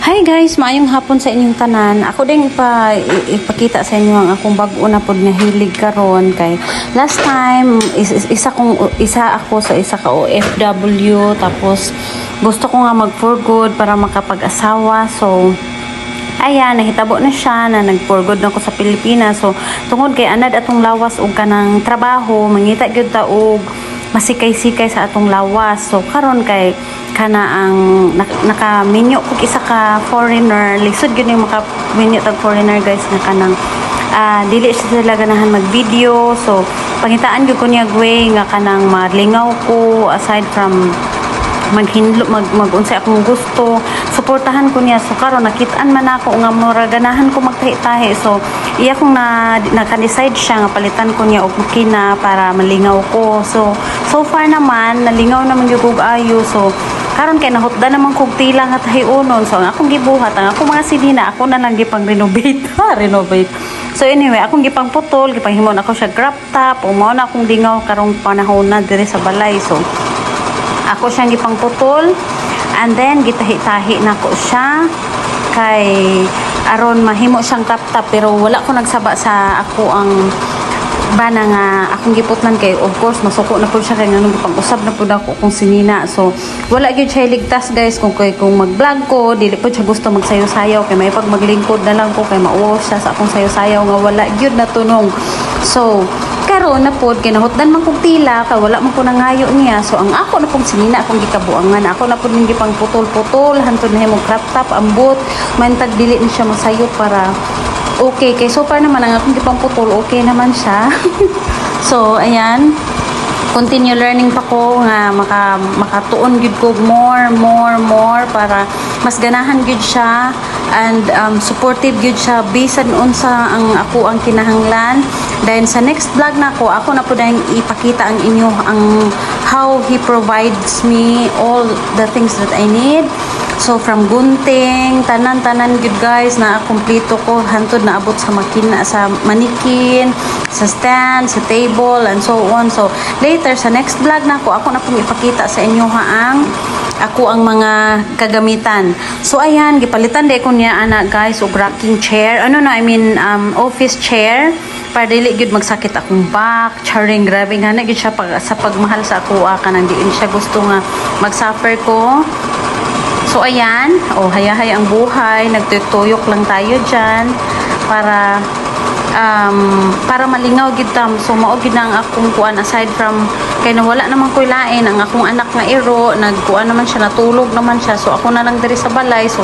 Hi guys, maayong hapon sa inyong tanan. Ako din ipakita sa inyo ang akong bag-o na pod nga hilig karon kay last time isa ako sa isa ka OFW, tapos gusto ko nga mag for good para makapag-asawa. So ayan, nahitabo na siya na nag-for good na ko sa Pilipinas. So tungod kay anad atong lawas og kanang trabaho, mangita gyud ta og masikay-sikay sa atong lawas. So karon kay kana ang naka-menu kung isa ka foreigner, lisod gyud yung maka-menu tag foreigner guys nga kanang dili siya sila ganahan mag-video. So pangitaan gyud ko niya way nga kanang malingaw ko aside from mag-unsay akong gusto, suportahan ko niya. So karon nakitaan man ako nga mura ganahan ko magtahi-tahi. So iya kong naka-decide siya nga palitan ko niya og makina para malingaw ko. So far naman nalingaw naman gyud og ayo. So karon kay nahutda naman kog tila nga tahiunon. So ang akong gibuhat, ang akong mga silina ako na lang gipang renovate. Renovate. So anyway, akong gipang putol, gipanghimon ako siya crop top, mao na akong lingaw karong panahon na dire sa balay. So ako siyang gipang putol and then gitahi-tahi na ko siya kay aron mahimo siyang tap-tap, pero wala ko nagsaba sa ako ang bana nga akong giputlan kay of course masuko na po siya kay nganong pag-usab na po ako kung sinina. So wala gyud siya ligtas guys kung mag-vlog ko dili po siya gusto magsayo-sayaw kay may pag maglingkod na lang ko kay mauwaw siya sa akong sayo-sayaw nga wala gyud natunong. So karon na pod kinahutdan man kog tila kay wala man ko nangayo niya. So ang ako na pong sinina akong gikabuangan, ako na pod ning gipang putol-putol hantod na himong crop top ambot man tag dili ni siya masayo para okay. Kay so far naman ang akong gipang putol okay naman siya. So ayan, continue learning pa ko nga makatuon gyud ko more para mas ganahan gyud siya and supportive gyud siya bisan unsa ang ako ang kinahanglan. Then sa next vlog na ako na po dahil ipakita ang inyo ang how he provides me all the things that I need. So from gunting, tanan-tanan good guys na kumpleto ko hantod na abot sa makina, sa manikin, sa stand, sa table and so on. So later sa next vlog na ako na pong ipakita sa inyo ang mga kagamitan. So ayan, gipalitan de ko niya ana guys og rocking chair. Office chair para dili gyud magsakit akong back. Charing grabe nga na gyud siya sa pagmahal sa ako kanang diin siya gusto nga magsuffer ko. So ayan, hayahay ang buhay, nagtutuyok lang tayo diyan para malingaw gid tam. So mao gid ang akong kuan aside from kay nawala naman koy lain ang akong anak nga iro, nagkuan naman siya, natulog naman siya. So ako na lang diri sa balay, so